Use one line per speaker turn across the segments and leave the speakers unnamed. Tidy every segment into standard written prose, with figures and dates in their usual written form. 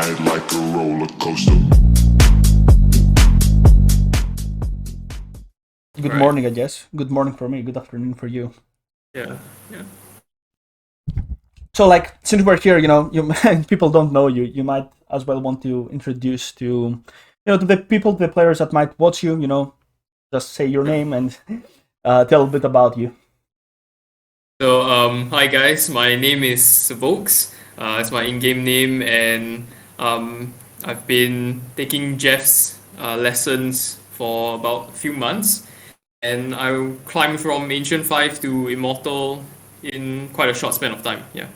ride like a roller coaster.
Good
Right.
morning, I guess. Good morning for me. Good afternoon for you.
Yeah. Yeah.
So, like, since we're here, you people don't know you. You might as well want to introduce to the people, the players that might watch you. Just say your name and tell a bit about you.
So, hi guys. My name is Svokes. It's my in-game name, and I've been taking Jeff's lessons for about a few months, and I climbed from Ancient 5 to Immortal in quite a short span of time. Yeah.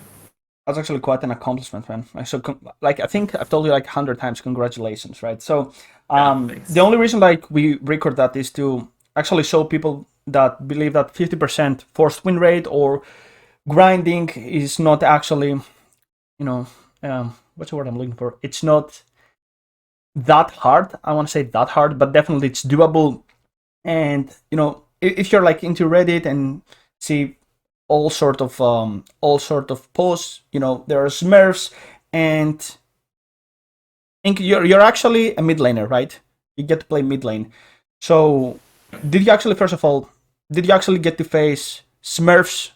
That's actually quite an accomplishment, man. So, like, I think I've told you like 100 times, congratulations, right? So,
Yeah. Thanks.
the only reason like we record that is to actually show people that believe that 50% forced win rate or grinding is not actually, what's the word I'm looking for? It's not that hard. I want to say that hard, but definitely it's doable. And if you're like into Reddit and see all sort of posts, there are Smurfs, and I think you're actually a mid laner, right? You get to play mid lane. So did you actually, first of all, did you actually get to face Smurfs?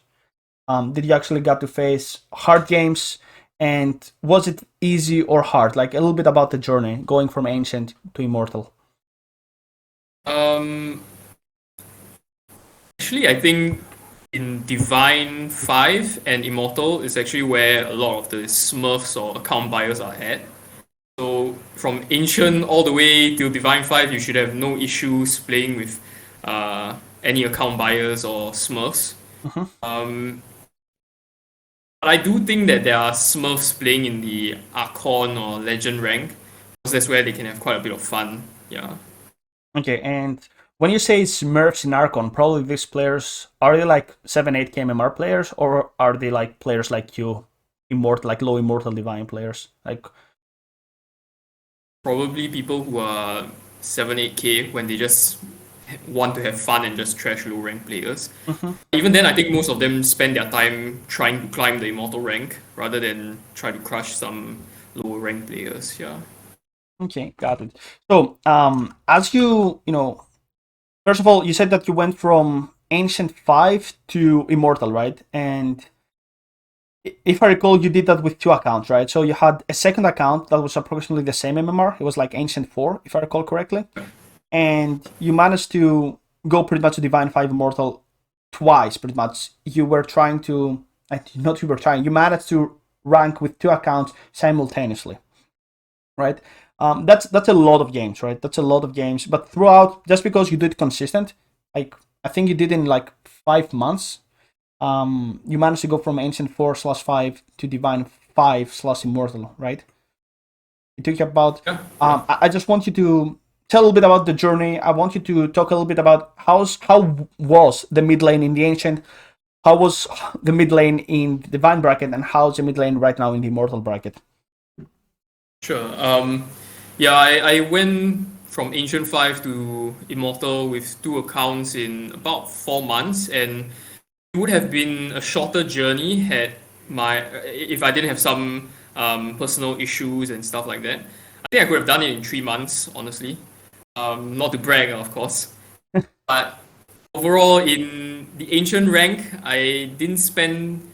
Did you actually get to face hard games? And was it easy or hard? Like a little bit about the journey going from ancient to immortal.
Actually, I think in Divine 5 and Immortal is actually where a lot of the Smurfs or account buyers are at. So from Ancient all the way till Divine 5, you should have no issues playing with any account buyers or Smurfs. But I do think that there are Smurfs playing in the Archon or Legend rank, because that's where they can have quite a bit of fun. Yeah.
Okay, and when you say Smurfs in Archon, probably these players, are they like 7-8 KMMR players, or are they like players like you, immortal, like low immortal divine players? Like,
Probably people who are 7, 8k when they just want to have fun and just trash low rank players. Even then, I think most of them spend their time trying to climb the immortal rank rather than try to crush some lower rank players. Yeah.
okay, got it. So, as first of all, you said that you went from Ancient 5 to Immortal, right? And if I recall, you did that with two accounts, right? So you had a second account that was approximately the same MMR. It was like Ancient 4, if I recall correctly. And you managed to go pretty much to Divine 5 Immortal twice, pretty much. You were trying to, not you were trying, you managed to rank with two accounts simultaneously, right? That's a lot of games, right? That's a lot of games. But throughout, just because you did consistent, like I think you did in like 5 months, you managed to go from Ancient 4/5 to Divine 5/Immortal, right? It took you about.
Yeah.
I just want you to tell a little bit about the journey. I want you to talk a little bit about how was the mid lane in the Ancient, how was the mid lane in the Divine bracket, and how's the mid lane right now in the Immortal bracket.
Sure. Yeah, I went from Ancient 5 to Immortal with two accounts in about 4 months, and it would have been a shorter journey if I didn't have some personal issues and stuff like that. I think I could have done it in 3 months, honestly. Not to brag, of course. But overall, in the Ancient rank, I didn't spend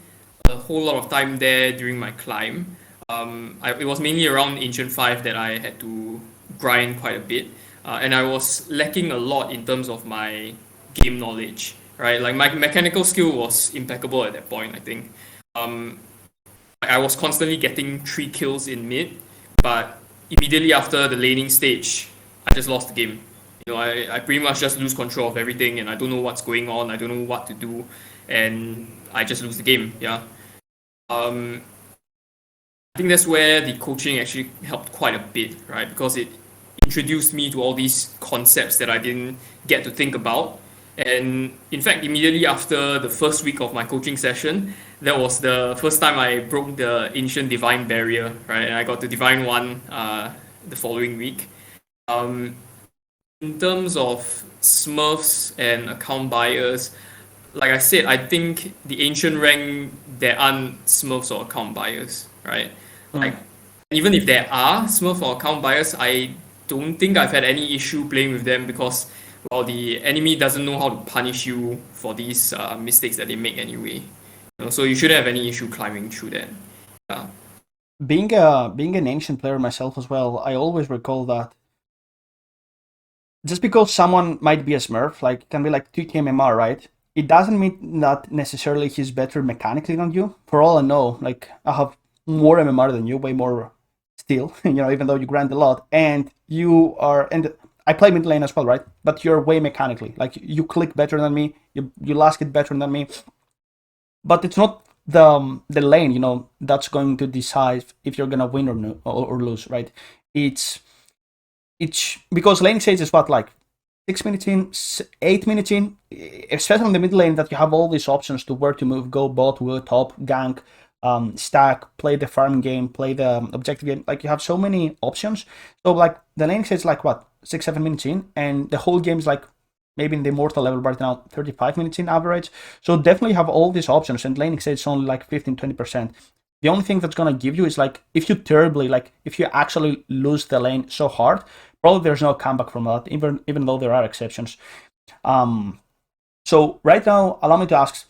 a whole lot of time there during my climb. It was mainly around Ancient 5 that I had to grind quite a bit. And I was lacking a lot in terms of my game knowledge, right? Like my mechanical skill was impeccable at that point, I think. I was constantly getting 3 kills in mid, but immediately after the laning stage, I just lost the game. I pretty much just lose control of everything, and I don't know what's going on. I don't know what to do, and I just lose the game. Yeah. I think that's where the coaching actually helped quite a bit, right? Because it introduced me to all these concepts that I didn't get to think about. And in fact, immediately after the first week of my coaching session, that was the first time I broke the ancient divine barrier, right? And I got to divine 1 the following week. In terms of Smurfs and account buyers, like I said, I think the ancient rank there aren't Smurfs or account buyers, right? Like Even if there are Smurf or account buyers, I don't think I've had any issue playing with them because, well, the enemy doesn't know how to punish you for these mistakes that they make anyway. So you shouldn't have any issue climbing through that. Yeah.
Being an ancient player myself as well, I always recall that just because someone might be a Smurf, like can be like 2k MMR, right? It doesn't mean that necessarily he's better mechanically than you. For all I know, like I have more MMR than you, way more still, even though you grind a lot, and and I play mid lane as well, right? But you're way mechanically, like you click better than me, you last hit better than me, but it's not the lane, that's going to decide if you're gonna win or no, or lose, right? It's because lane stage is what, like 6 minutes in, 8 minutes in, especially in the mid lane, that you have all these options to where to move, go bot, go top, gank, stack, play the farm game, play the objective game. Like you have so many options. So like the lane stage is like what, 6-7 minutes in, and the whole game is like maybe in the Immortal level right now 35 minutes in average. So definitely have all these options, and laning stage is only like 15-20%. The only thing that's gonna give you is like if you actually lose the lane so hard, probably there's no comeback from that, even though there are exceptions. So right now, allow me to ask,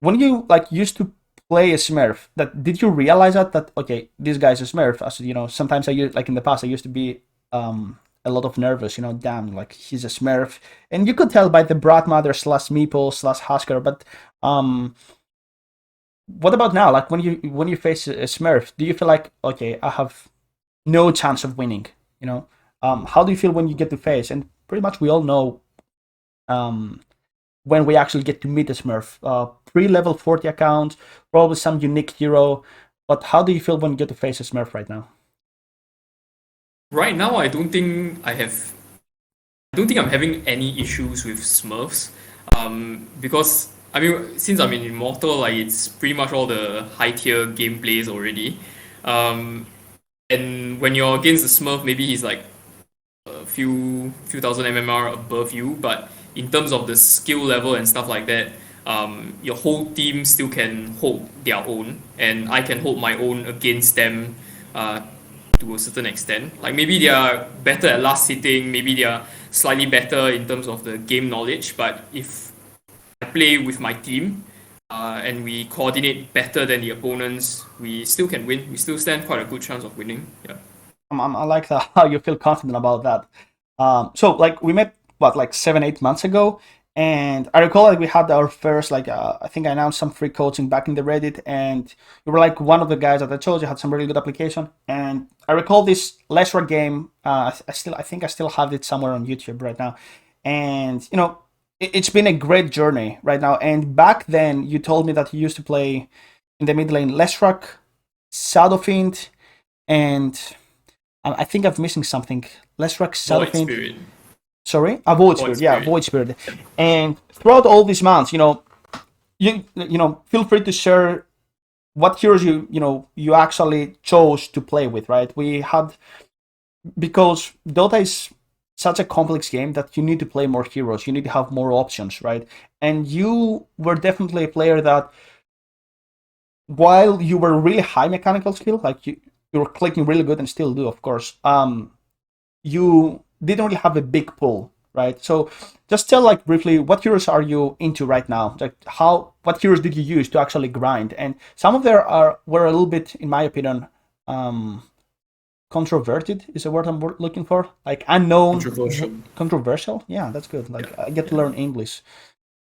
when you like used to play a Smurf, that did you realize that okay, this guy's a Smurf? As sometimes I used, like in the past, I used to be a lot of nervous, damn, like he's a Smurf, and you could tell by the Bratmother / Meeple / Husker. But what about now? Like when you face a Smurf, do you feel like, okay, I have no chance of winning? How do you feel when you get to face? And pretty much we all know when we actually get to meet a Smurf, pre-level 40 account, probably some unique hero. But how do you feel when you get to face a Smurf right now?
Right now, I don't think I'm having any issues with Smurfs, because I mean, since I'm in Immortal, like it's pretty much all the high tier gameplays already, and when you're against the Smurf, maybe he's like a few thousand MMR above you, but in terms of the skill level and stuff like that, your whole team still can hold their own, and I can hold my own against them. To a certain extent. Like maybe they are better at last hitting, maybe they are slightly better in terms of the game knowledge, but if I play with my team and we coordinate better than the opponents, we still can win. We still stand quite a good chance of winning. Yeah.
I like that, how you feel confident about that. So like we met like 7-8 months ago, and I recall like we had our first I think I announced some free coaching back in the Reddit, and you were like one of the guys that I chose. You had some really good application, and I recall this Leshrac game. I think I still have it somewhere on YouTube right now, and it's been a great journey right now. And back then you told me that you used to play in the mid lane Leshrac, Shadowfiend, and I think I'm missing something. Leshrac, Shadowfiend. Sorry, Void Spirit. Yeah, Void Spirit. And throughout all these months, you feel free to share what heroes you actually chose to play with, right? Because Dota is such a complex game that you need to play more heroes. You need to have more options, right? And you were definitely a player that, while you were really high mechanical skill, like you were clicking really good and still do, of course, you didn't really have a big pull, right? So just tell like briefly, what heroes are you into right now? Like what heroes did you use to actually grind? And some of them were a little bit, in my opinion, controverted is the word I'm looking for. Like unknown. Controversial. Yeah, that's good. Like I get to learn English.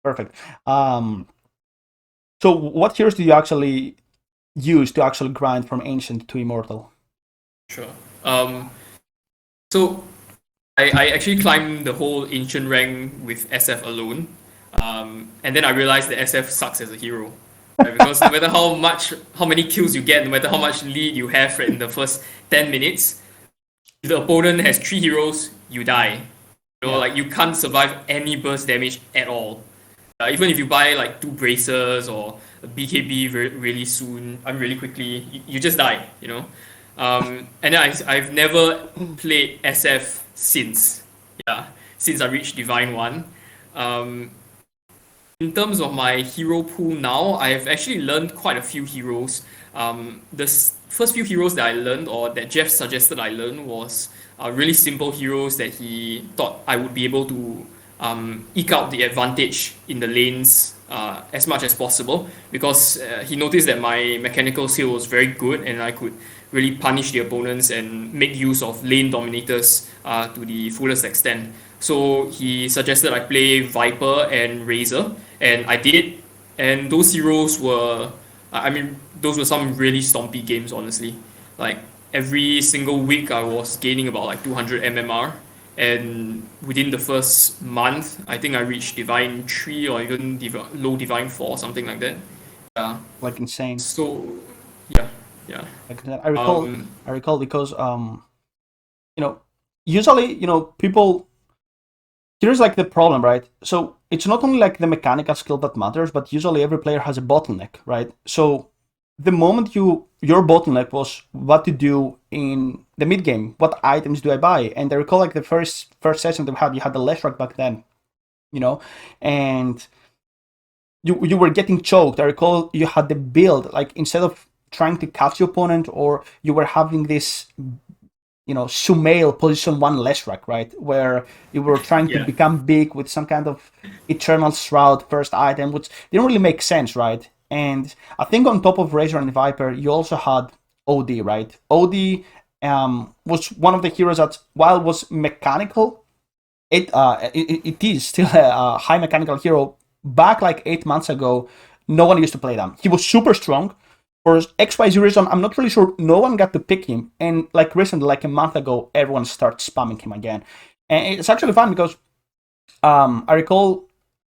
Perfect. So what heroes do you actually use to actually grind from Ancient to Immortal?
Sure. So I actually climbed the whole Ancient rank with SF alone. And then I realized that SF sucks as a hero. Right? Because no matter how many kills you get, no matter how much lead you have in the first 10 minutes, if the opponent has 3 heroes, you die. Like you can't survive any burst damage at all. Even if you buy like 2 braces or a BKB really soon, really quickly, you just die, and then I've never played SF since I reached Divine 1. In terms of my hero pool now, I've actually learned quite a few heroes. first few heroes that I learned, or that Jeff suggested I learn, was really simple heroes that he thought I would be able to eke out the advantage in the lanes as much as possible, because he noticed that my mechanical skill was very good and I could really punish the opponents and make use of lane dominators to the fullest extent. So he suggested I play Viper and Razor, and I did. And those heroes were, I mean, those were some really stompy games, honestly. Like every single week, I was gaining about like 200 MMR, and within the first month, I think I reached Divine 3 or even low Divine 4, something like that. Yeah.
Like insane.
So, yeah, yeah.
Like I recall because usually people. Here's like the problem, right? So it's not only like the mechanical skill that matters, but usually every player has a bottleneck, right? So the moment your bottleneck was what to do in the mid game, what items do I buy? And I recall like the first session that we had, you had the Leshrac back then, and you were getting choked. I recall you had the build, like instead of trying to catch your opponent, or you were having this Sumail position 1 Leshrac, right? Where you were trying to become big with some kind of Eternal Shroud first item, which didn't really make sense, right? And I think on top of Razor and Viper, you also had OD, right? OD was one of the heroes that, while was mechanical, it is still a high mechanical hero. Back like 8 months ago, no one used to play them. He was super strong. For XYZ reason, I'm not really sure, no one got to pick him. And like recently, like a month ago, everyone started spamming him again. And it's actually fun because I recall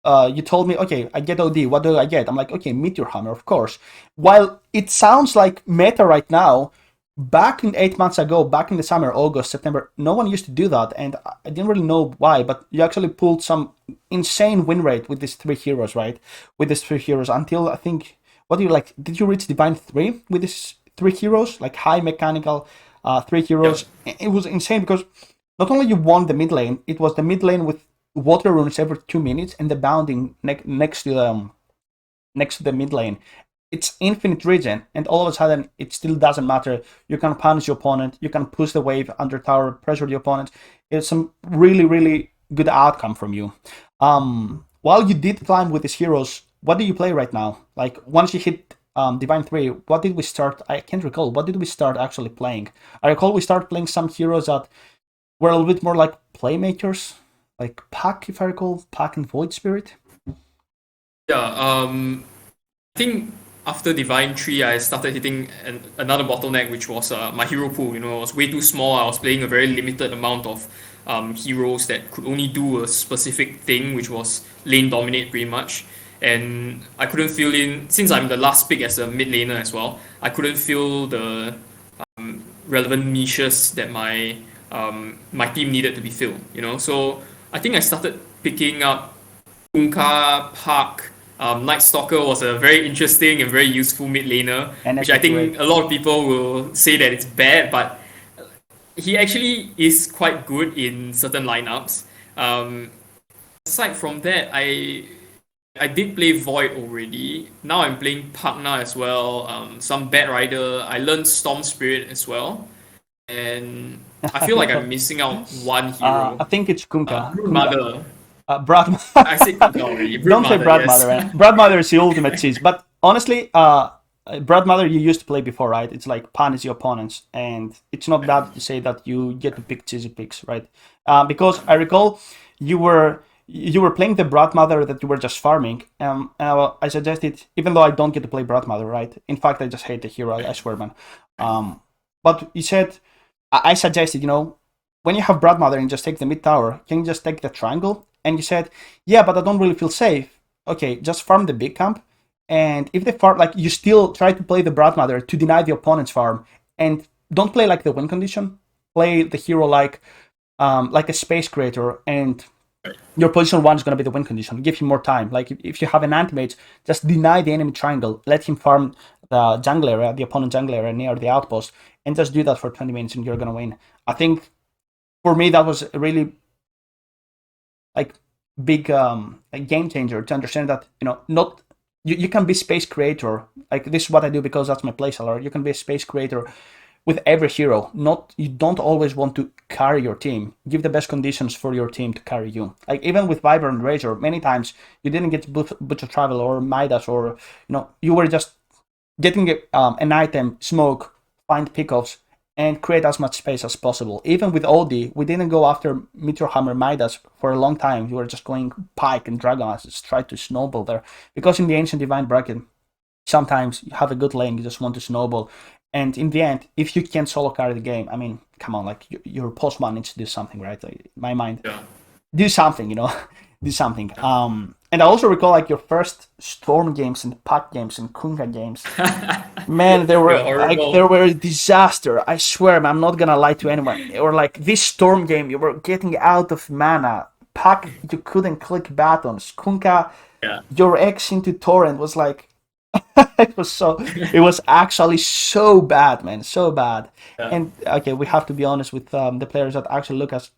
you told me, okay, I get OD, what do I get? I'm like, okay, Meteor Hammer, of course. While it sounds like meta right now, back in 8 months ago, back in the summer, August, September, no one used to do that. And I didn't really know why, but you actually pulled some insane win rate with these 3 heroes, right? With these 3 heroes until I think... What do you like? Did you reach Divine 3 with these 3 heroes? Like high mechanical 3 heroes? Yep. It was insane because not only you won the mid lane, it was the mid lane with water runes every 2 minutes and the bounding next to the mid lane. It's infinite regen, and all of a sudden it still doesn't matter. You can punish your opponent, you can push the wave under tower, pressure the opponent. It's some really, really good outcome from you. While you did climb with these heroes, what do you play right now? Like once you hit Divine 3, what did we start? I can't recall. What did we start actually playing? I recall we started playing some heroes that were a little bit more like playmakers, like Pack, if I recall, Pack and Void Spirit.
Yeah, I think after Divine 3, I started hitting another bottleneck, which was my hero pool. It was way too small. I was playing a very limited amount of heroes that could only do a specific thing, which was lane dominate pretty much. And I couldn't fill in, since I'm the last pick as a mid laner as well, I couldn't fill the relevant niches that my team needed to be filled. So I think I started picking up Kunkka, Park. Night Stalker was a very interesting and very useful mid laner, which I think a lot of people will say that it's bad, but he actually is quite good in certain lineups. Aside from that, I did play Void already. Now I'm playing Pagna as well. Some Bat Rider. I learned Storm Spirit as well. And I feel like I'm missing out one hero.
I think it's Kunkka.
Mother.
Brad.
I said Kunkka already.
Don't say Brad Mother. Right? Brad Mother is the ultimate cheese. But honestly, Brad Mother you used to play before, right? It's like punish your opponents, and it's not bad to say that you get to pick cheesy picks, right? Because I recall you were playing the Brad Mother that you were just farming. I suggested, even though I don't get to play Brad Mother, right? In fact, I just hate the hero. I swear, man. But you said, I suggested, when you have Brad Mother and just take the mid tower, can you just take the triangle? And you said, yeah, but I don't really feel safe. Okay, just farm the big camp. And if they farm, like, you still try to play the Brad Mother to deny the opponent's farm. And don't play like the win condition. Play the hero like a space creator, and your position 1 is going to be the win condition. Give him more time. Like if you have an anti-mage, just deny the enemy triangle. Let him farm the jungle area, the opponent jungle area near the outpost, and just do that for 20 minutes and you're going to win. I think for me that was a really big game changer to understand that not you can be space creator. Like this is what I do because that's my playstyle. Or you can be a space creator with every hero. Not you don't always want to carry your team. Give the best conditions for your team to carry you. Like even with Viper and Razor, many times you didn't get Butcher Travel or Midas, or you were just getting an item, smoke, find pickoffs, and create as much space as possible. Even with OD, we didn't go after Meteor Hammer Midas for a long time. We were just going Pike and Dragon Asses, try to snowball there. Because in the Ancient Divine bracket, sometimes you have a good lane, you just want to snowball. And in the end, if you can't solo carry the game, I mean, come on, like your post one needs to do something, right? Like, in my mind, do something, do something. And I also recall like your first Storm games and Pack games and Kunga games. Man, they were a disaster. I swear, man, I'm not gonna lie to anyone. Or like this Storm game, you were getting out of mana. Pack, you couldn't click buttons. Kunga, your X into Torrent was like it was actually so bad, man, so bad. And okay, we have to be honest with the players that actually look us.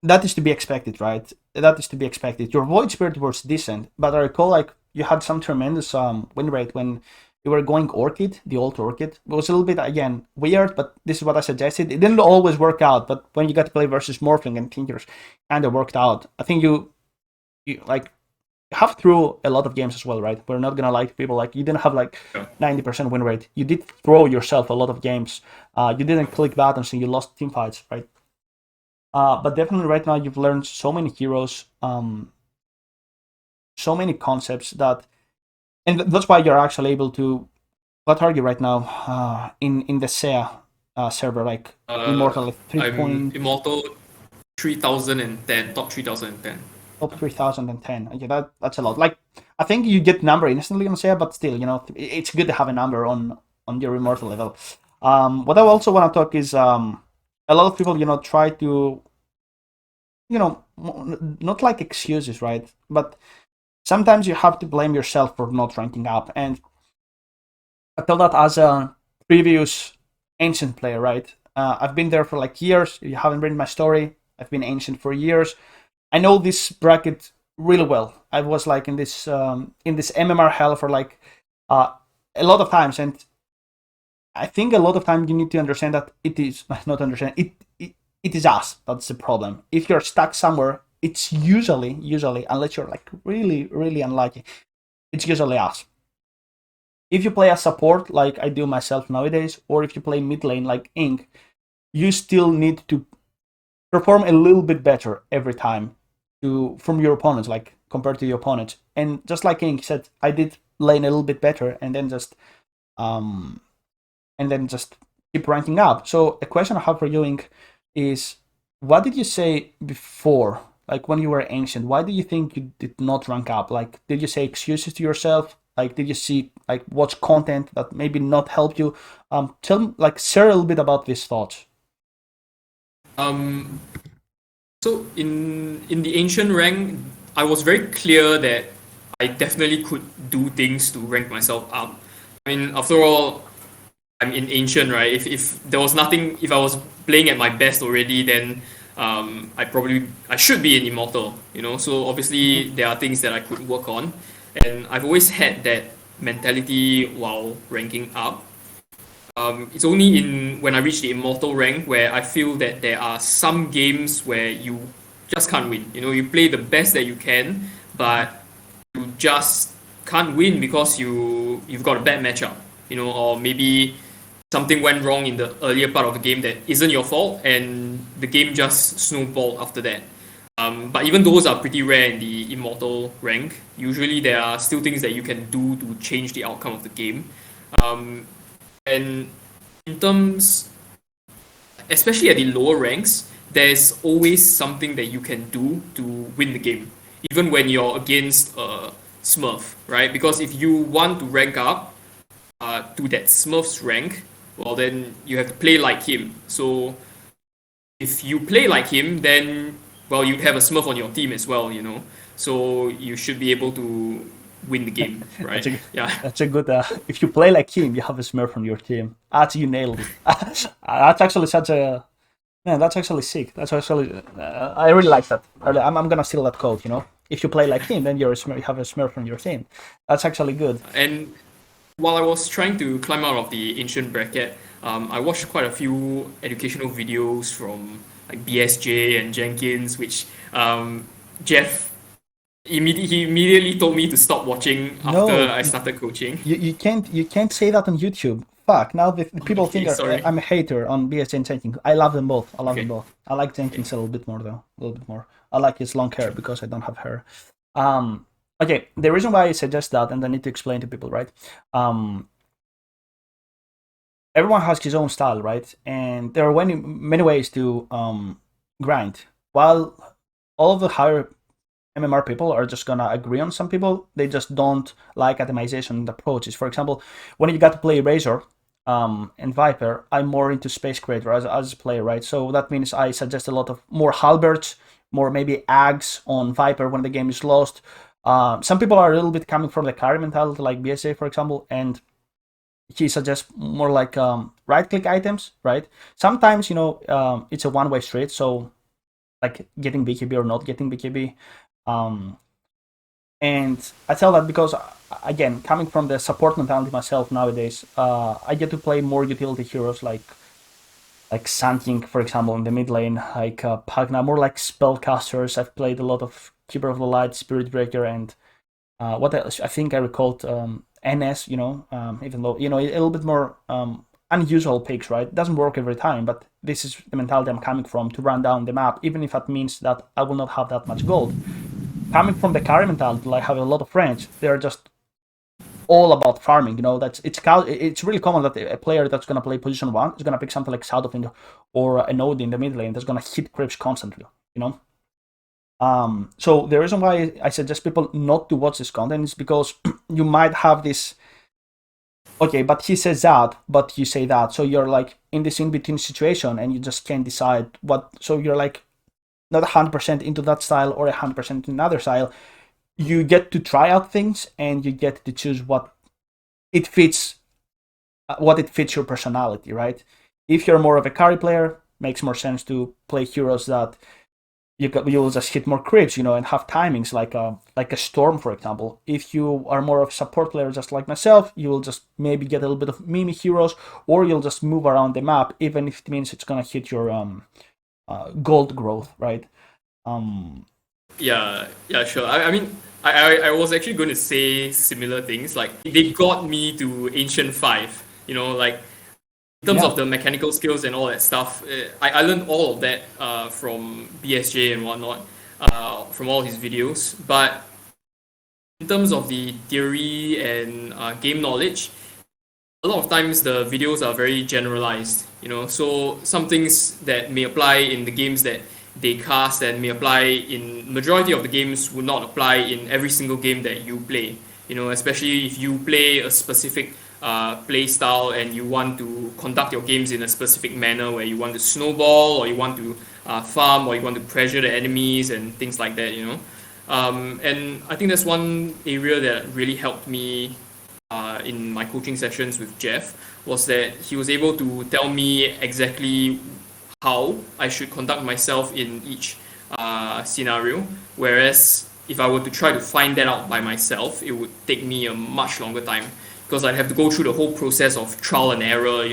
That is to be expected, right? That is to be expected. Your Void Spirit was decent, but I recall like you had some tremendous win rate when you were going Orchid, the old Orchid. It was a little bit, again, weird, but this is what I suggested. It didn't always work out, but when you got to play versus Morphling and Tinkers, kind of worked out. I think you like have through a lot of games as well, right? We're not gonna lie to people, like you didn't have like 90% win rate. You did throw yourself a lot of games. You didn't click buttons and you lost team fights, right? But definitely right now you've learned so many heroes, so many concepts and that's why you're actually able to. What are you right now in the SEA server, like Immortal 3.
I'm Immortal 3010, top 3010.
Top 3010. Okay, that's a lot. Like I think you get number instantly on SEA, but still, it's good to have a number on your Immortal level. What I also want to talk is a lot of people, try to, not like excuses, right? But sometimes you have to blame yourself for not ranking up. And I tell that as a previous Ancient player, right? I've been there for like years. If you haven't read my story, I've been Ancient for years. I know this bracket really well. I was like in this MMR hell for like a lot of times, and I think a lot of time you need to understand that it is not understand it is us that's the problem. If you're stuck somewhere, it's usually unless you're like really really unlucky, it's usually us. If you play a support like I do myself nowadays, or if you play mid lane like Ink, you still need to perform a little bit better every time from your opponents, like compared to your opponents. And just like Ink said, I did lane a little bit better, and then just keep ranking up. So a question I have for you, Ink, is what did you say before, like when you were Ancient? Why do you think you did not rank up? Like, did you say excuses to yourself? Like, did you see, like, watch content that maybe not helped you? Share a little bit about these thoughts.
So in the Ancient rank, I was very clear that I definitely could do things to rank myself up. I mean, after all, I'm in Ancient, right? If there was nothing, if I was playing at my best already, then I should be in Immortal, So obviously there are things that I could work on, and I've always had that mentality while ranking up. It's only when I reach the Immortal rank where I feel that there are some games where you just can't win. You play the best that you can, but you just can't win because you've got a bad matchup, or maybe something went wrong in the earlier part of the game that isn't your fault, and the game just snowballed after that. But even those are pretty rare in the Immortal rank. Usually there are still things that you can do to change the outcome of the game. And in terms, especially at the lower ranks, there's always something that you can do to win the game, even when you're against a Smurf, right? Because if you want to rank up to that Smurf's rank, well, then you have to play like him. So if you play like him, then, well, you'd have a Smurf on your team as well, So you should be able to win the game, right?
That's a good. If you play like him, you have a Smurf on your team. You nailed it. That's actually such a man. That's actually sick. That's actually. I really like that. I'm gonna steal that quote. if you play like him, then you're a Smurf, you have a Smurf on your team. That's actually good.
And while I was trying to climb out of the ancient bracket, I watched quite a few educational videos from like BSJ and Jenkins, which Jeff he immediately told me to stop watching after I started coaching.
You can't say that on YouTube. Fuck, now the people
Okay,
think
sorry.
I'm a hater on BSJ and Jenkins. I love them both. I love them
Okay.
both. I like Jenkins a little bit more though. A little bit more. I like his long hair because I don't have hair. Okay, the reason why I suggest that, and I need to explain to people, right? Everyone has his own style, right? And there are many ways to grind. While all of the higher MMR people are just gonna agree on some people, they just don't like itemization approaches. For example, when you got to play Razor and Viper, I'm more into Space Creator as a player, right? So that means I suggest a lot of more halberds, more maybe Ags on Viper when the game is lost. Some people are a little bit coming from the carry mentality, like BSA, for example, and he suggests more like right-click items, right? Sometimes, it's a one-way street, so like getting BKB or not getting BKB. And I tell that because, again, coming from the support mentality myself nowadays, I get to play more utility heroes like Sand for example, in the mid lane, like Pagna, more like spellcasters. I've played a lot of Keeper of the Light, Spirit Breaker, and what else? I think I recalled NS, even though, a little bit more unusual picks, right? It doesn't work every time, but this is the mentality I'm coming from, to run down the map, even if that means that I will not have that much gold. Coming from the carry mentality, I have a lot of friends, they're just all about farming. It's really common that a player that's going to play position 1 is going to pick something like Shadowfiend or an Ode in the mid lane that's going to hit creeps constantly, So the reason why I suggest people not to watch this content is because you might have this, okay, but he says that, but you say that, so you're like in this in-between situation and you just can't decide what, so you're like not 100% into that style or 100% into another style. You get to try out things and you get to choose what it fits your personality, right? If you're more of a carry player, makes more sense to play heroes that you will just hit more creeps, and have timings like a Storm, for example. If you are more of a support player, just like myself, you will just maybe get a little bit of mimi heroes, or you'll just move around the map, even if it means it's gonna hit your gold growth, right?
Yeah, sure. I mean, I was actually going to say similar things. Like, they got me to Ancient 5, like, in terms of the mechanical skills and all that stuff. I learned all of that from BSJ and whatnot, from all his videos. But in terms of the theory and game knowledge, a lot of times the videos are very generalized, so some things that may apply in the games that they cast and may apply in majority of the games would not apply in every single game that you play, especially if you play a specific play style and you want to conduct your games in a specific manner where you want to snowball or you want to farm or you want to pressure the enemies and things like that, and I think that's one area that really helped me in my coaching sessions with Jeff, was that he was able to tell me exactly how I should conduct myself in each scenario. Whereas if I were to try to find that out by myself, it would take me a much longer time, because I'd have to go through the whole process of trial and error,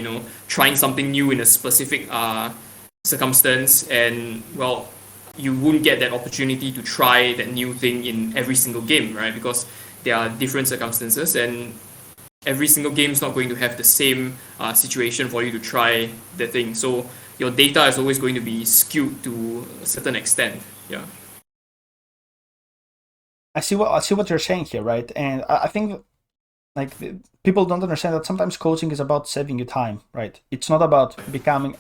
trying something new in a specific circumstance, and well, you wouldn't get that opportunity to try that new thing in every single game, right? Because there are different circumstances, and every single game is not going to have the same situation for you to try the thing. So your data is always going to be skewed to a certain extent. Yeah.
I see what you're saying here, right? And I think like people don't understand that sometimes coaching is about saving you time, right? It's not about becoming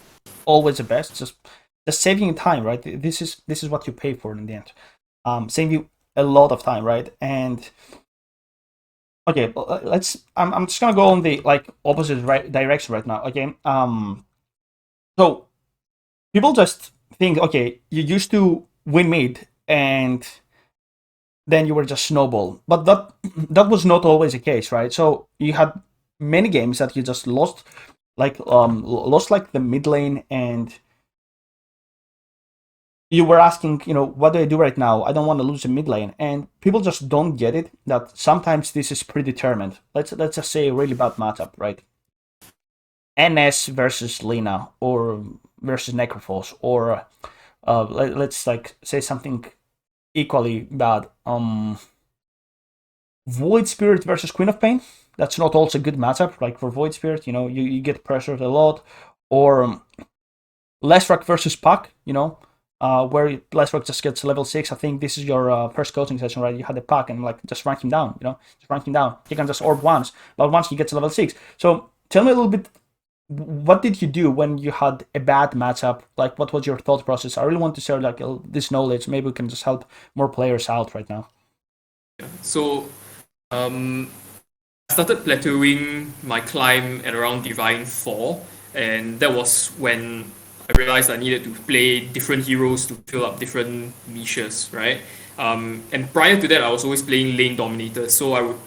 always the best, just saving you time, right? This is what you pay for in the end. Save you a lot of time, right? And okay, I'm just gonna go on the opposite direction right now. Okay, so people just think, okay, you used to win mid and then you were just snowball, but that was not always the case, right? So you had many games that you just lost, lost the mid lane, and you were asking, what do I do right now? I don't want to lose a mid lane, and people just don't get it that sometimes this is predetermined. Let's just say a really bad matchup, right? NS versus Lina or versus Necrophos, or let's like say something equally bad. Void Spirit versus Queen of Pain. That's not also a good matchup. Like for Void Spirit, you get pressured a lot, or Lesrock versus Puck, where Lesrock just gets level 6. I think this is your first coaching session, right? You had the Puck and like just rank him down, just rank him down. He can just orb once, but once he gets level 6. So tell me a little bit, what did you do when you had a bad matchup? Like, what was your thought process? I really want to share like this knowledge. Maybe we can just help more players out right now.
So, I started plateauing my climb at around Divine 4, and that was when I realized I needed to play different heroes to fill up different niches, right? And prior to that, I was always playing lane dominators, so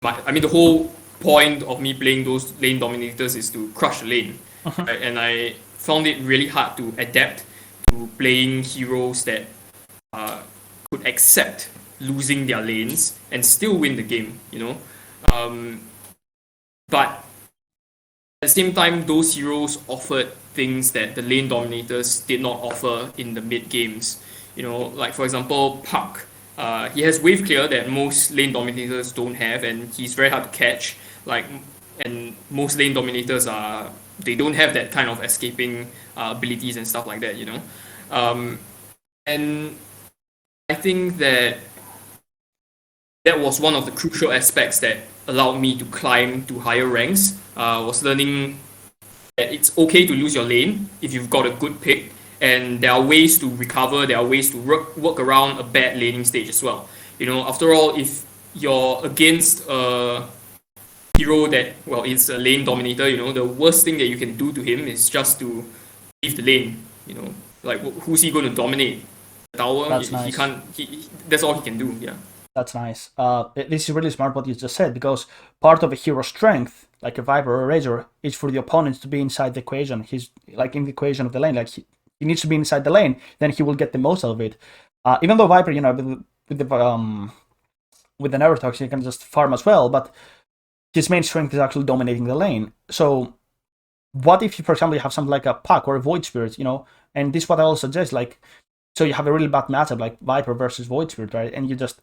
the whole point of me playing those lane dominators is to crush the lane, right? And I found it really hard to adapt to playing heroes that could accept losing their lanes and still win the game, but at the same time, those heroes offered things that the lane dominators did not offer in the mid games. Like for example, Puck. He has wave clear that most lane dominators don't have, and he's very hard to catch. And most lane dominators they don't have that kind of escaping abilities and stuff like that. And I think that was one of the crucial aspects that allowed me to climb to higher ranks. Was learning that it's okay to lose your lane if you've got a good pick, and there are ways to recover. There are ways to work around a bad laning stage as well. After all, if you're against a hero that, well, it's a lane dominator, the worst thing that you can do to him is just to leave the lane. Like who's he going to dominate? The tower.
That's nice.
He can't. That's all he can do. Yeah.
That's nice. This is really smart what you just said, because part of a hero's strength, like a Viper or a Razor, is for the opponent to be inside the equation. He's like in the equation of the lane. Like he needs to be inside the lane, then he will get the most out of it. Even though Viper, with the Neurotox, he can just farm as well, but his main strength is actually dominating the lane. So what if you, for example, you have something like a Puck or a Void Spirit, and this is what I also suggest, like, so you have a really bad matchup like Viper versus Void Spirit, right? And you just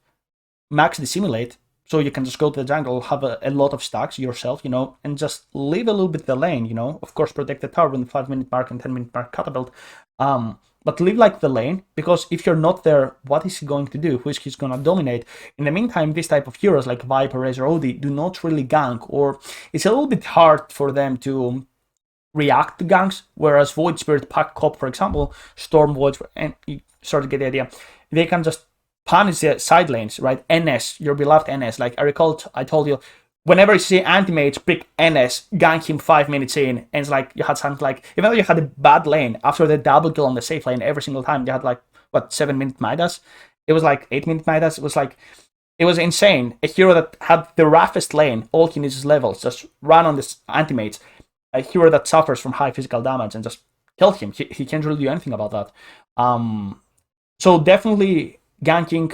max dissimulate, so you can just go to the jungle, have a lot of stacks yourself, and just leave a little bit the lane, of course protect the tower in the 5-minute mark and 10-minute mark catapult, but leave like the lane, because if you're not there, what is he going to do? Who is he going to dominate? In the meantime, this type of heroes like Viper, Razor, OD do not really gank, or it's a little bit hard for them to react to ganks, whereas Void Spirit, Puck, Cop, for example, Storm, Void, and you sort of get the idea, they can just punish the side lanes, right? NS, your beloved NS. Like I recall, I told you, whenever you see anti-mage pick NS, gank him 5 minutes in, and it's like you had something like, even though you had a bad lane, after the double kill on the safe lane every single time, you had like, 7-minute Midas? It was like 8-minute Midas. It was insane. A hero that had the roughest lane, all he needs is levels, just run on this anti-mage. A hero that suffers from high physical damage and just kill him. He can't really do anything about that. So definitely ganking,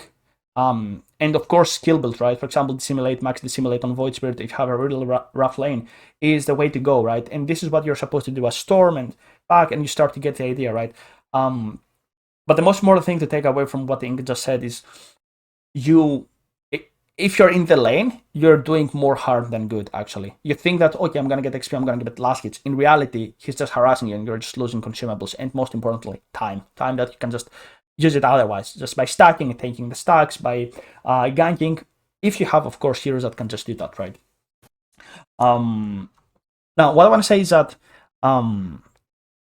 and of course skill build, right? For example, max dissimulate on Void Spirit if you have a really rough lane is the way to go, right? And this is what you're supposed to do as Storm and Pack, and you start to get the idea, right? But the most important thing to take away from what Inge just said is, if you're in the lane, you're doing more harm than good, actually. You think that, okay, I'm going to get XP, I'm going to get last hits. In reality, he's just harassing you and you're just losing consumables. And most importantly, time. Time that you can just use it otherwise, just by stacking and taking the stacks, by ganking, if you have, of course, heroes that can just do that, right? Now, what I want to say is that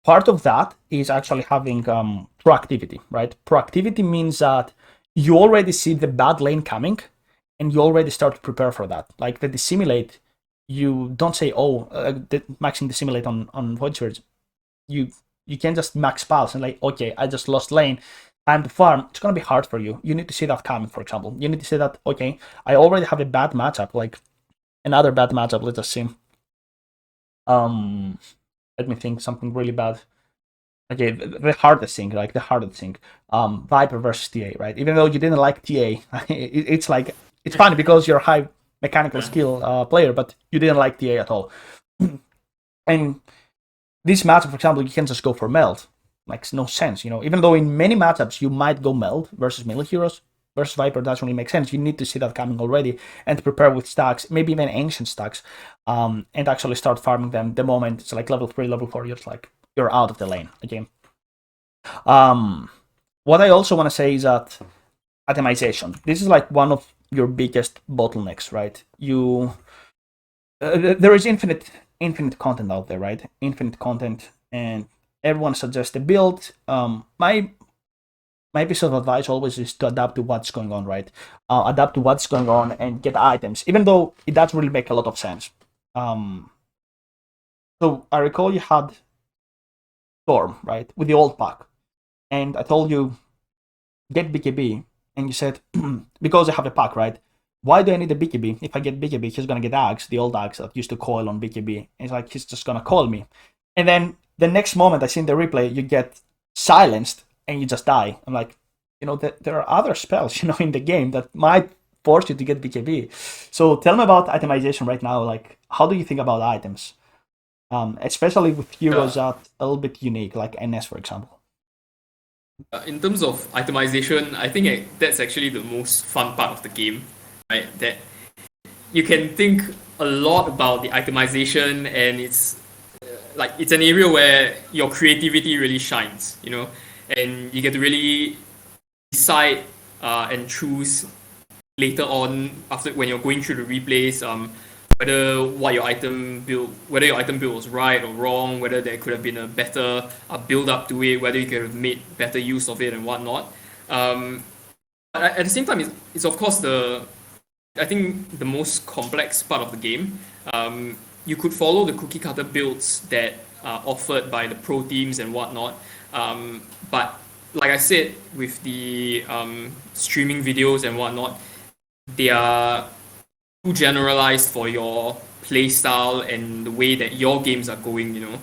part of that is actually having proactivity, right? Proactivity means that you already see the bad lane coming, and you already start to prepare for that. Like the dissimulate, you don't say, maxing dissimulate on Void Spirit. You can just max pulse and like, okay, I just lost lane, time to farm. It's gonna be hard for you. You need to see that coming, for example. You need to say that, okay, I already have a bad matchup, like another bad matchup, let us see. Let me think, something really bad. Okay, the hardest thing, like the hardest thing, Viper versus TA, right? Even though you didn't like TA, it's like it's funny because you're a high mechanical skill player, but you didn't like TA at all. And this matchup, for example, you can just go for meld. Makes no sense, you know. Even though in many matchups you might go meld versus melee heroes, versus Viper doesn't really make sense. You need to see that coming already and prepare with stacks, maybe even ancient stacks, and actually start farming them the moment it's like level 3, level 4, you're out of the lane again. What I also want to say is that itemization. This is like one of your biggest bottlenecks, right? There is infinite content out there, right? Infinite content, and everyone suggests a build. My piece of advice always is to adapt to what's going on, right? Adapt to what's going on and get items, even though it doesn't really make a lot of sense. So I recall you had Storm, right, with the old pack, and I told you get BKB, and you said because I have a pack, right? Why do I need a BKB? If I get BKB, he's gonna get Axe, the old Axe that used to coil on BKB. And it's like he's just gonna call me. And then the next moment I see in the replay, you get silenced and you just die. I'm like, you know, there are other spells, you know, in the game that might force you to get BKB. So tell me about itemization right now. Like, how do you think about items? Especially with heroes that are a little bit unique, like NS, for example.
In terms of itemization, I think that's actually the most fun part of the game, right? That you can think a lot about the itemization, and it's it's an area where your creativity really shines, you know, and you get to really decide and choose later on after when you're going through the replays, whether your item build was right or wrong, whether there could have been a better build up to it, whether you could have made better use of it and whatnot. But at the same time, it's of course I think the most complex part of the game. You could follow the cookie cutter builds that are offered by the pro teams and whatnot, but like I said, with the streaming videos and whatnot, they are too generalized for your playstyle and the way that your games are going, you know.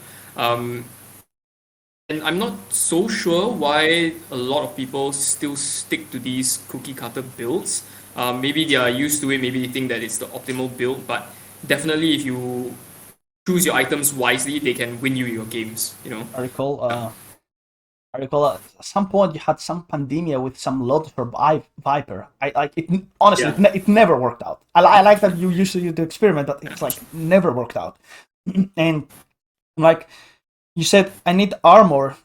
And I'm not so sure why a lot of people still stick to these cookie cutter builds. Maybe they are used to it, maybe they think that it's the optimal build, but definitely if you choose your items wisely, they can win you your games, you know.
I recall at some point you had some pandemia with some Lotus or Viper. I like it. Honestly, it never worked out. I like that you used to use the experiment, but it's like never worked out. And like you said, I need armor,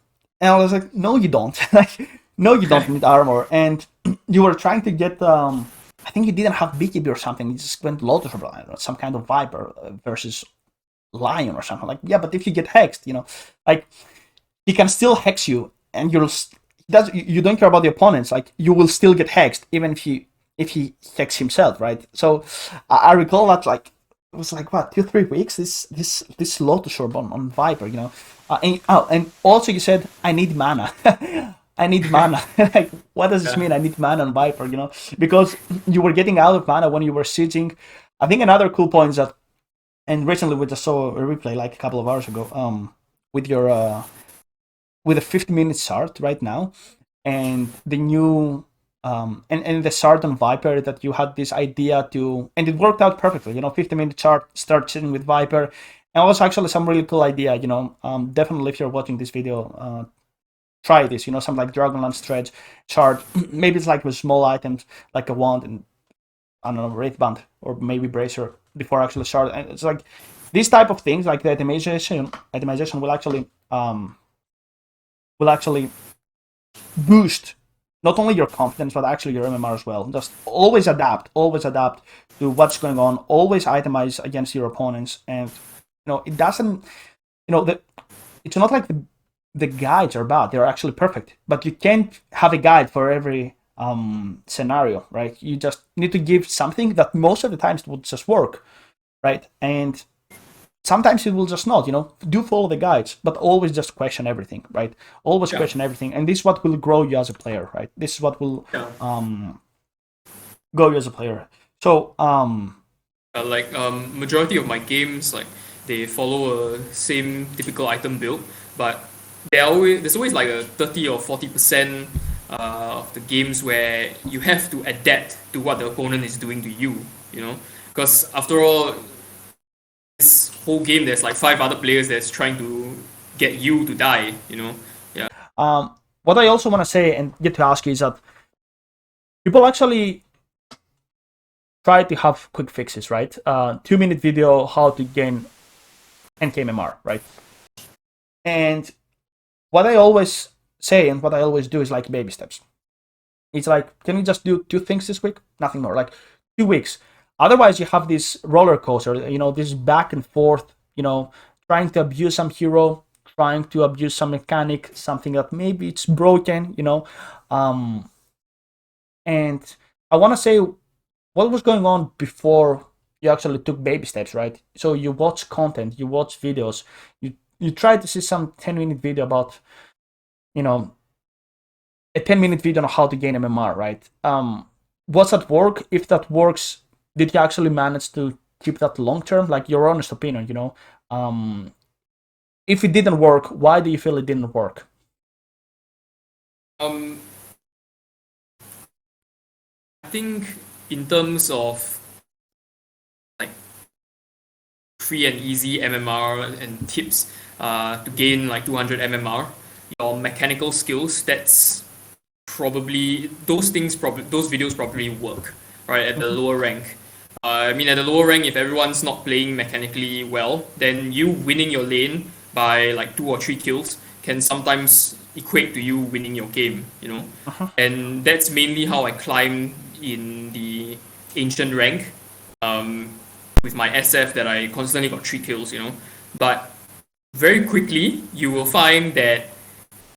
and I was like, no, you don't. Like, no, you don't need armor. And you were trying to get. I think you didn't have BKB or something. You just went Lotus or I don't know, some kind of Viper versus Lion or something. Like, yeah, but if you get hexed, you know, like he can still hex you, and you don't care about the opponents. Like, you will still get hexed even if he hex himself, right? So I recall that like it was like what 2-3 weeks. This Lotus orb on Viper, you know, and also you said I need mana. I need mana. Like, what does this mean? I need mana on Viper, you know, because you were getting out of mana when you were sieging. I think another cool point is that, and recently we just saw a replay like a couple of hours ago, with your with a 50-minute shard right now, and the new and the shard on Viper that you had this idea to, and it worked out perfectly. You know, 50-minute shard, start sitting with Viper, and also actually some really cool idea. You know, definitely if you're watching this video, try this. You know, some like Dragonlance stretch shard. Maybe it's like with small items like a wand and I don't know, Wraithband or maybe Bracer before actually shard. And it's like these type of things, like the itemization will actually boost not only your confidence but actually your MMR as well. Just always adapt to what's going on. Always itemize against your opponents, and you know it doesn't. You know it's not like the guides are bad; they're actually perfect. But you can't have a guide for every scenario, right? You just need to give something that most of the times will just work, right? And sometimes it will just not, you know. Do follow the guides, but always just question everything, right? Always question everything, and this is what will grow you as a player, right? This is what will grow you as a player. So
majority of my games, like, they follow a same typical item build, but there's always like a 30 or 40% of the games where you have to adapt to what the opponent is doing to you, you know, because after all, this whole game there's like 5 other players that's trying to get you to die, you know. Yeah.
What I also want to say and get to ask you is that people actually try to have quick fixes, right? 2-minute video how to gain NKMMR, right? And what I always say and what I always do is like baby steps. It's like, can you just do 2 things this week? Nothing more. Like 2 weeks. Otherwise, you have this roller coaster, you know, this back and forth, you know, trying to abuse some hero, trying to abuse some mechanic, something that maybe it's broken, you know. And I want to say what was going on before you actually took baby steps, right? So you watch content, you watch videos, you try to see some 10-minute video about, you know, a 10-minute video on how to gain MMR, right? Was that work? If that works, did you actually manage to keep that long term? Like your honest opinion, you know? If it didn't work, why do you feel it didn't work?
I think in terms of like free and easy MMR and tips to gain like 200 MMR, your mechanical skills, that's probably those videos probably work, right, at the lower rank. I mean, at the lower rank, if everyone's not playing mechanically well, then you winning your lane by like 2 or 3 kills can sometimes equate to you winning your game, you know. And that's mainly how I climbed in the ancient rank, with my SF that I constantly got 3 kills, you know. But very quickly, you will find that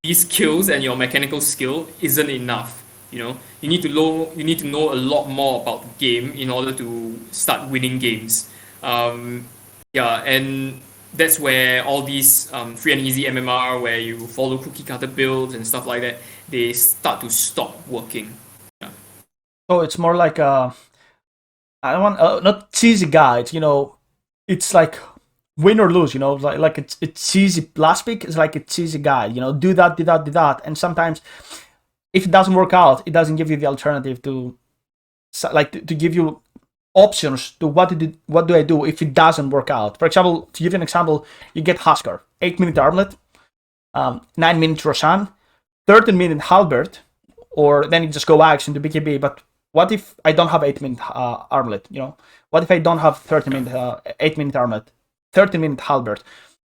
these kills and your mechanical skill isn't enough. You know, you need to know a lot more about the game in order to start winning games. Yeah, and that's where all these free and easy MMR, where you follow cookie cutter builds and stuff like that, they start to stop working. Yeah.
So it's more like I don't want not cheesy guides, you know. It's like win or lose, you know. Like it's cheesy. Last pick is like a cheesy guide, you know. Do that, do that, do that, and sometimes if it doesn't work out, it doesn't give you the alternative to like to give you options to what do I do if it doesn't work out. For example, to give you an example, you get Huskar, 8-minute armlet, 9-minute Roshan, 13-minute halberd, or then you just go Axe into BKB. But what if I don't have 8-minute armlet? You know, what if I don't have 13-minute 8-minute armlet, 13-minute halberd?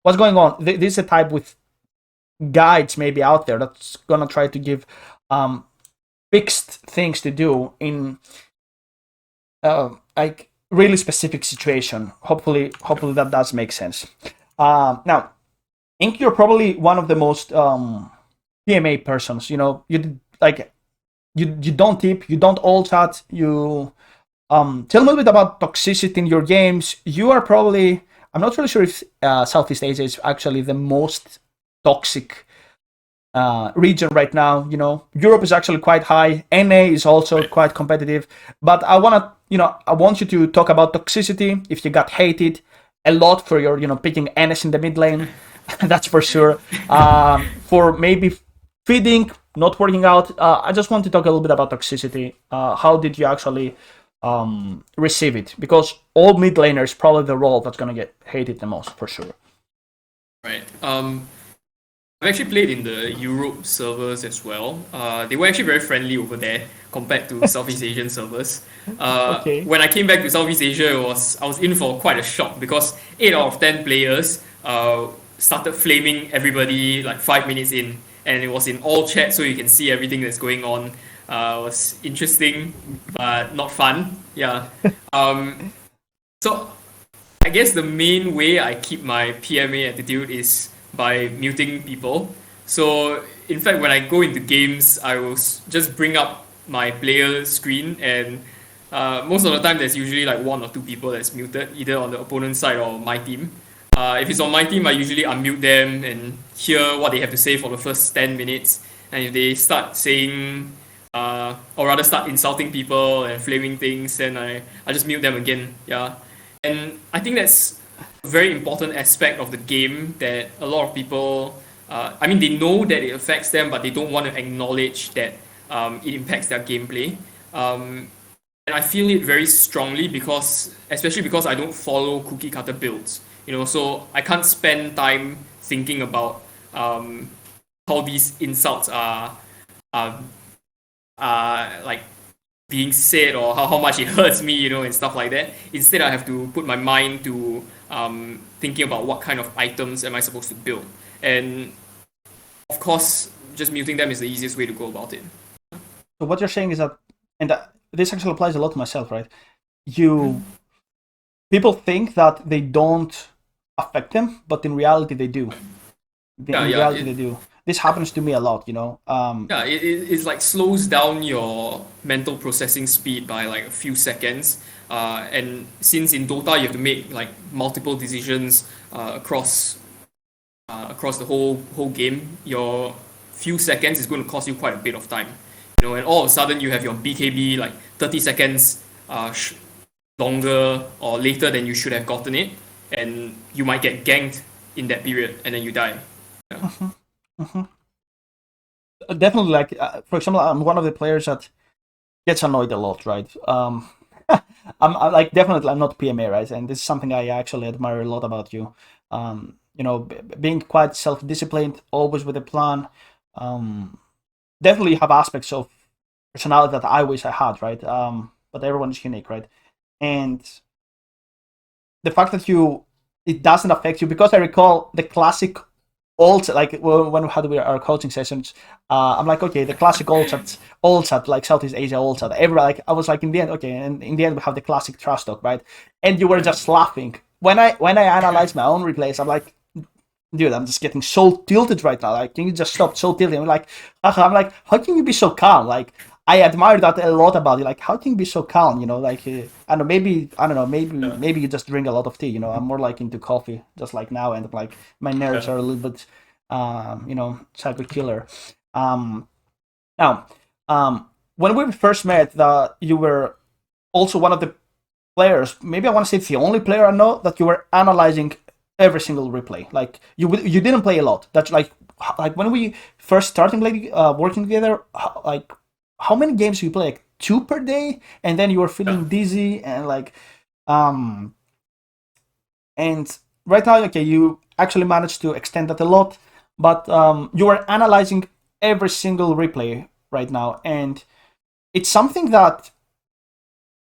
What's going on? This is a type with guides maybe out there that's gonna try to give fixed things to do in like really specific situation. Hopefully that does make sense. Now, Ink, you're probably one of the most PMA persons. You know, you don't tip, you don't all chat. You tell me a little bit about toxicity in your games. You are probably, I'm not really sure if Southeast Asia is actually the most toxic region right now. You know, Europe is actually quite high. NA is also quite competitive. But I want you to talk about toxicity. If you got hated a lot for your, you know, picking NS in the mid lane, that's for sure. For maybe feeding, not working out. I just want to talk a little bit about toxicity. How did you actually receive it? Because all mid laners probably the role that's gonna get hated the most for sure.
Right. I've actually played in the Europe servers as well. They were actually very friendly over there compared to Southeast Asian servers.
Okay.
When I came back to Southeast Asia, I was in for quite a shock because 8 out of 10 players started flaming everybody like 5 minutes in, and it was in all chat, so you can see everything that's going on. It was interesting, but not fun. Yeah. So I guess the main way I keep my PMA attitude is by muting people. So in fact, when I go into games, I will just bring up my player screen, and most of the time there's usually like 1 or 2 people that's muted, either on the opponent's side or my team. If it's on my team, I usually unmute them and hear what they have to say for the first 10 minutes. And if they start saying, or rather start insulting people and flaming things, then I just mute them again. Yeah. And I think that's a very important aspect of the game that a lot of people I mean, they know that it affects them, but they don't want to acknowledge that it impacts their gameplay. And I feel it very strongly especially because I don't follow cookie cutter builds. So I can't spend time thinking about how these insults are like being said, or how much it hurts me, and stuff like that. Instead, I have to put my mind to thinking about what kind of items am I supposed to build. And of course, just muting them is the easiest way to go about it.
So what you're saying is that, and this actually applies a lot to myself, right? People think that they don't affect them, but in reality they do. They do. This happens to me a lot,
It's like slows down your mental processing speed by like a few seconds. And since in Dota you have to make like multiple decisions across the whole game, your few seconds is going to cost you quite a bit of time. And all of a sudden you have your BKB like 30 seconds longer or later than you should have gotten it, and you might get ganked in that period, and then you die.
Definitely, like for example, I'm one of the players that gets annoyed a lot, right? I'm like, definitely I'm not PMA, right? And this is something I actually admire a lot about you. Being quite self-disciplined, always with a plan. Definitely have aspects of personality that I wish I had, right? But everyone is unique, right? And the fact that it doesn't affect you, because I recall the classic ults, like when we had our coaching sessions, I'm like, okay, the classic ults at like Southeast Asia ults at I was like, in the end, okay, and in the end we have the classic trash talk, right? And you were just laughing. When I analyze my own replays, I'm like, dude, I'm just getting so tilted right now. Like, can you just stop so tilted? I'm like, how can you be so calm? Like, I admire that a lot about you. Like, how can you be so calm? Like, I don't know, maybe you just drink a lot of tea. I'm more like into coffee, just like now, and like my nerves are a little bit, psycho killer. Now, when we first met, you were also one of the players. Maybe I want to say it's the only player I know that you were analyzing every single replay. Like, you didn't play a lot. That's like when we first started working together. Like, how many games do you play? Like 2 per day, and then you were feeling dizzy and like, and right now, okay, you actually managed to extend that a lot, but you are analyzing every single replay right now, and it's something that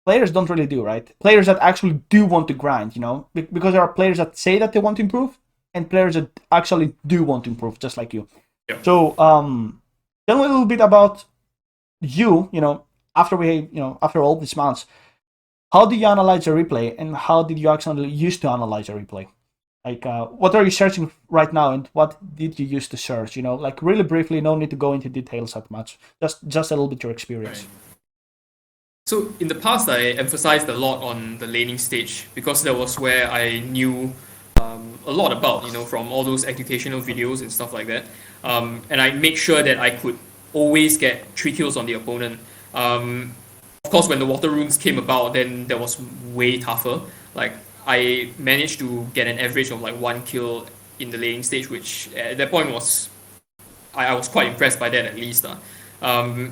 players don't really do, right? Players that actually do want to grind, because there are players that say that they want to improve, and players that actually do want to improve, just like you.
Yeah.
So, tell me a little bit about you, after all these months, how do you analyze a replay, and how did you actually used to analyze a replay? Like, what are you searching right now, and what did you used to search? Like, really briefly, no need to go into details that much. Just a little bit your experience.
Right. So in the past, I emphasized a lot on the laning stage because that was where I knew a lot about, from all those educational videos and stuff like that. And I make sure that I could always get 3 kills on the opponent. Of course, when the water runes came about, then that was way tougher. Like, I managed to get an average of like 1 kill in the laning stage, which at that point was, I was quite impressed by that at least. But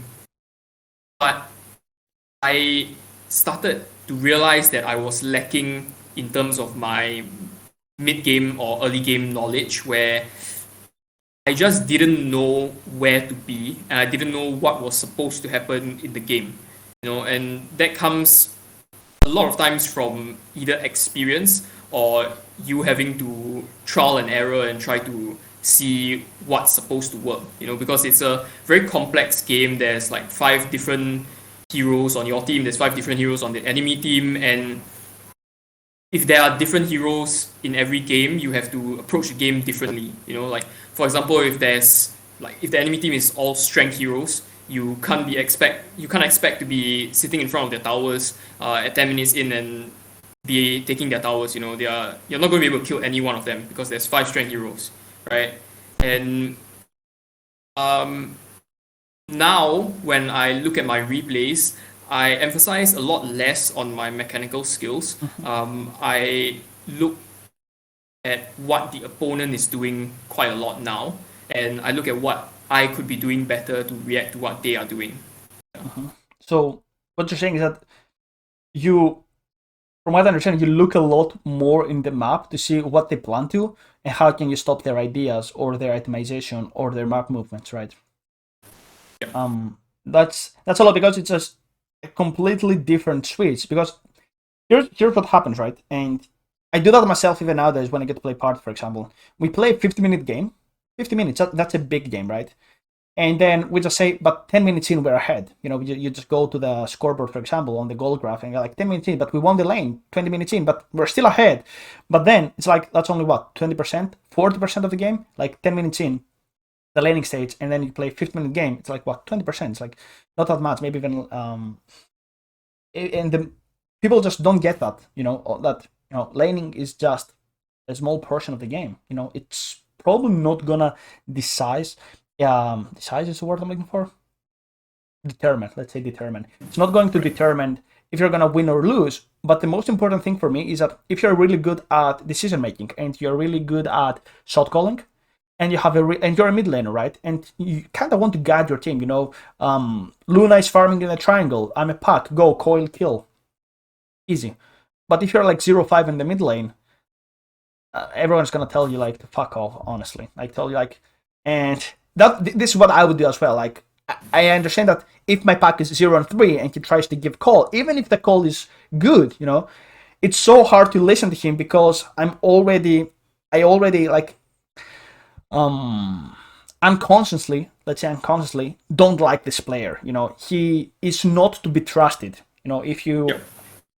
I started to realize that I was lacking in terms of my mid-game or early game knowledge, where I just didn't know where to be, and I didn't know what was supposed to happen in the game. And that comes a lot of times from either experience or you having to trial and error and try to see what's supposed to work, because it's a very complex game. There's like 5 different heroes on your team, there's 5 different heroes on the enemy team, and if there are different heroes in every game, you have to approach the game differently. Like, for example, if the enemy team is all strength heroes, you can't expect to be sitting in front of their towers at 10 minutes in and be taking their towers. You're not going to be able to kill any one of them because there's 5 strength heroes, right? And now when I look at my replays, I emphasize a lot less on my mechanical skills. I look at what the opponent is doing quite a lot now. and I look at what I could be doing better to react to what they are doing.
So what you're saying is that you, from what I understand, you look a lot more in the map to see what they plan to and how can you stop their ideas or their itemization or their map movements, right?
Yeah.
That's a lot because it's just a completely different switch. Because here's what happens, right? And I do that myself even nowadays when I get to play party, for example. We play a 50-minute game. 50 minutes, that's a big game, right? And then we just say, but 10 minutes in, we're ahead. You know, you just go to the scoreboard, for example, on the goal graph, and you're like 10 minutes in, but we won the lane 20 minutes in, but we're still ahead. But then it's like, that's only what, 20%, 40% of the game? Like 10 minutes in, the laning stage, and then you play 50-minute game. It's like, what, 20%? It's like not that much, maybe even. And the people just don't get that, that, laning is just a small portion of the game. It's probably not gonna decide. Decide is the word I'm looking for. Determine. Let's say determine. It's not going to determine if you're gonna win or lose. But the most important thing for me is that if you're really good at decision making and you're really good at shot calling, and you have and you're a mid laner, right? And you kind of want to guide your team. Luna is farming in a triangle. I'm a pack. Go coil kill. Easy. But if you're like 0-5 in the mid lane, everyone's gonna tell you like to fuck off. Honestly, like tell you like, and this is what I would do as well. Like I understand that if my pack is 0-3 and he tries to give call, even if the call is good, it's so hard to listen to him because I already like unconsciously, let's say unconsciously, don't like this player. He is not to be trusted. If you,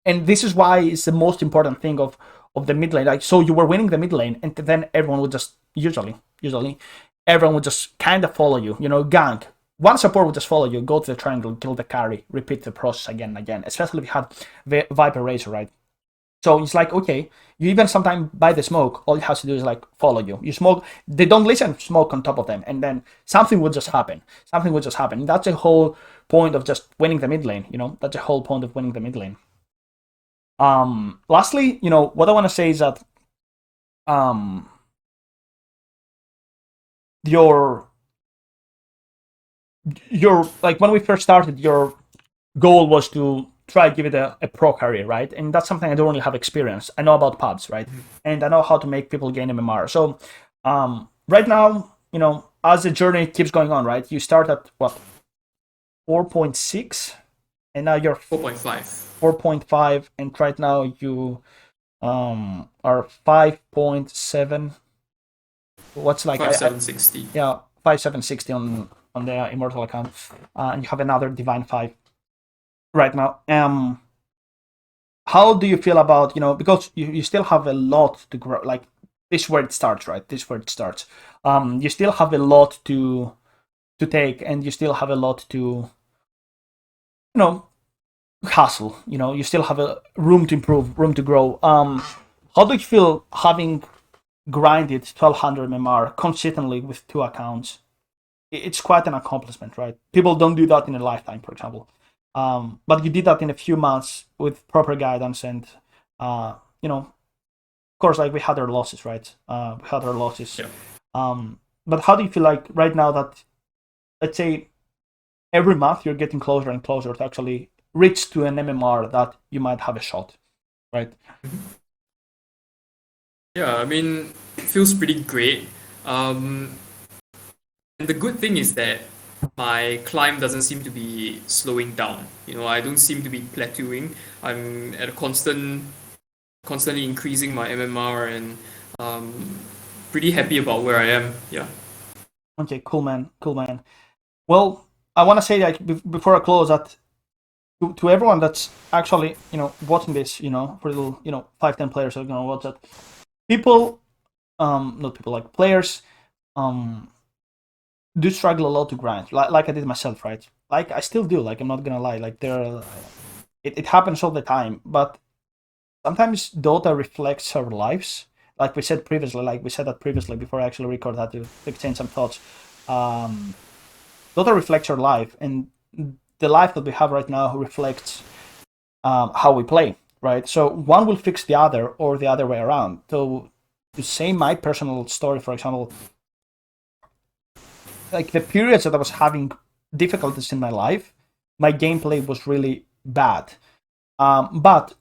and this is why it's the most important thing of the mid lane. Like, so you were winning the mid lane, and then everyone would just usually everyone would just kind of follow you. Gank. One support would just follow you, go to the triangle, kill the carry, repeat the process again and again. Especially if you had Viper Razor, right? So it's like, okay, you even sometimes buy the smoke, all you have to do is like follow you. You smoke, they don't listen, smoke on top of them, and then something will just happen. Something will just happen. And that's the whole point of just winning the mid lane, That's the whole point of winning the mid lane. Lastly, what I want to say is that your like when we first started, your goal was to try to give it a pro career, right? And that's something I don't really have experience. I know about pubs, right? And I know how to make people gain MMR. So right now, as the journey keeps going on, right? You start at what, 4.6, and now you're 4.5, and right now you are 5.7. What's like
5760?
Yeah, 5760 on the Immortal account, and you have another Divine 5 right now. How do you feel about, because you still have a lot to grow, like this is where it starts, right? This is where it starts. You still have a lot to take, and you still have a lot to, hustle. You still have a room to improve, room to grow. How do you feel having grinded 1200 MMR consistently with 2 accounts? It's quite an accomplishment, right? People don't do that in a lifetime, for example. But you did that in a few months with proper guidance, and of course, like we had our losses, right? We had our losses.
Yeah.
But how do you feel like right now that, let's say, every month you're getting closer and closer to actually reach to an MMR that you might have a shot, right?
Yeah, I mean, it feels pretty great. And the good thing is that my climb doesn't seem to be slowing down. I don't seem to be plateauing. I'm at a constantly increasing my MMR, and pretty happy about where I am. Yeah.
Okay, cool, man. Well, I want to say that before I close that to everyone that's actually watching this, for little 5-10 players are gonna watch that. People, not people, like players, do struggle a lot to grind, like I did myself, right? Like I still do. Like I'm not gonna lie. Like it happens all the time, but sometimes Dota reflects our lives. Like we said that previously before I actually record that to exchange some thoughts. Dota reflects our life, and the life that we have right now reflects how we play, right? So one will fix the other, or the other way around. So to say my personal story, for example, like the periods that I was having difficulties in my life, my gameplay was really bad. But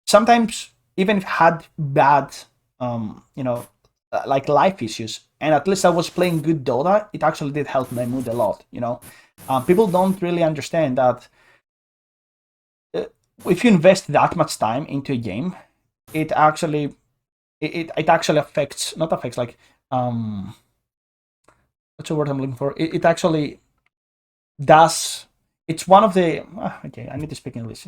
sometimes even if I had bad, like life issues, and at least I was playing good Dota, it actually did help my mood a lot. People don't really understand that if you invest that much time into a game, it actually affects, not affects, like what's the word I'm looking for? It actually does. It's one of the okay. I need to speak English.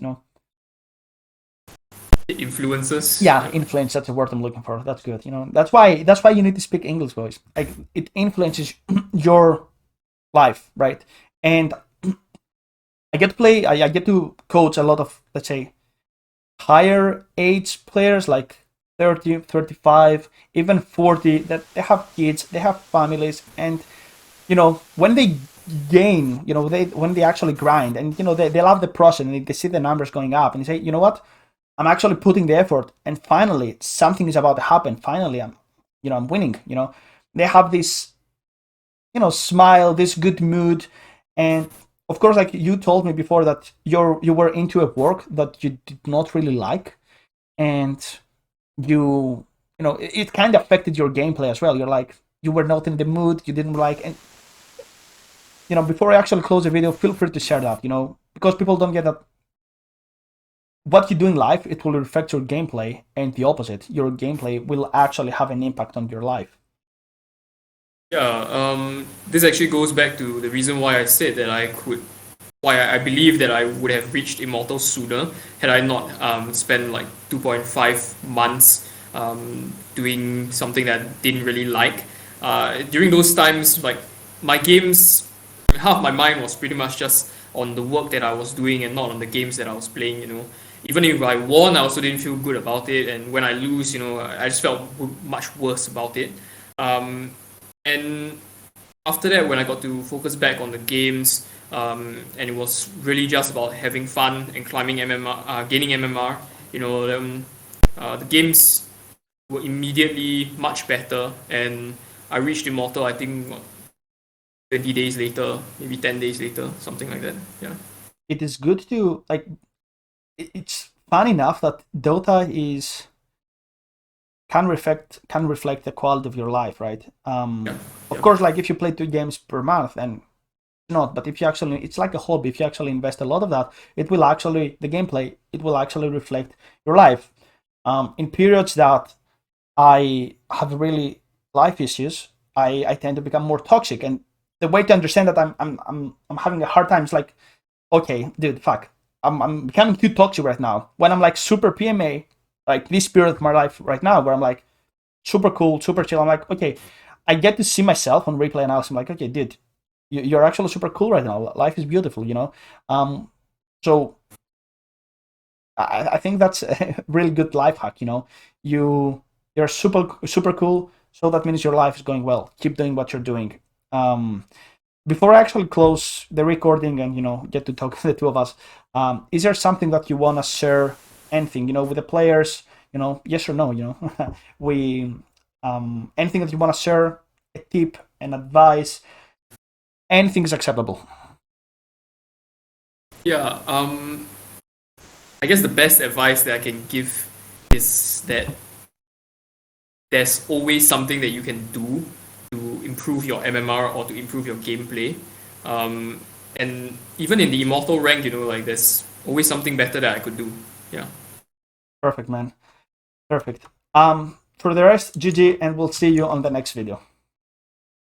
Influences.
Yeah, influence. That's the word I'm looking for. That's good. That's why you need to speak English, boys. Like it influences your life, right? And I get to play. I get to coach a lot of, let's say, higher age players, like 30, 35, even 40. That they have kids, they have families, and when they gain, when they actually grind, and they love the process, and they see the numbers going up, and they say, you know what, I'm actually putting the effort, and finally something is about to happen. Finally, I'm winning. They have this, smile, this good mood, and of course, like you told me before, that you were into a work that you did not really like, and it kind of affected your gameplay as well. You're like, you were not in the mood, you didn't like, and before I actually close the video, feel free to share that, because people don't get that what you do in life, it will affect your gameplay, and the opposite, your gameplay will actually have an impact on your life.
Yeah, this actually goes back to the reason why I said that why I believe that I would have reached Immortal sooner had I not spent like 2.5 months doing something that I didn't really like. During those times, like my games, half my mind was pretty much just on the work that I was doing and not on the games that I was playing. Even if I won, I also didn't feel good about it, and when I lose, I just felt much worse about it. And after that, when I got to focus back on the games, and it was really just about having fun and climbing MMR, gaining MMR, the games were immediately much better, and I reached Immortal, I think, 20 days later, maybe 10 days later, something like that. Yeah.
It is good to, like, it's fun enough that Dota can reflect the quality of your life, right? Of course, like if you play 2 games per month, and not, but if you actually, it's like a hobby. If you actually invest a lot of that, the gameplay, it will actually reflect your life. In periods that I have really life issues, I tend to become more toxic, and the way to understand that I'm having a hard time is like, okay, dude, fuck, I'm becoming too toxic right now. When I'm like super PMA, like this period of my life right now, where I'm like super cool, super chill, I'm like, okay, I get to see myself on replay analysis. I'm like, okay, dude, you're actually super cool right now. Life is beautiful, So I think that's a really good life hack. You're super cool, so that means your life is going well. Keep doing what you're doing. Before I actually close the recording and get to talk to the two of us, is there something that you want to share? Anything with the players? Yes or no? We anything that you want to share? A tip, an advice? Anything is acceptable.
Yeah. I guess the best advice that I can give is that there's always something that you can do to improve your MMR or to improve your gameplay. And even in the Immortal rank, like there's always something better that I could do. Yeah.
Perfect, man. Perfect. For the rest, GG, and we'll see you on the next video.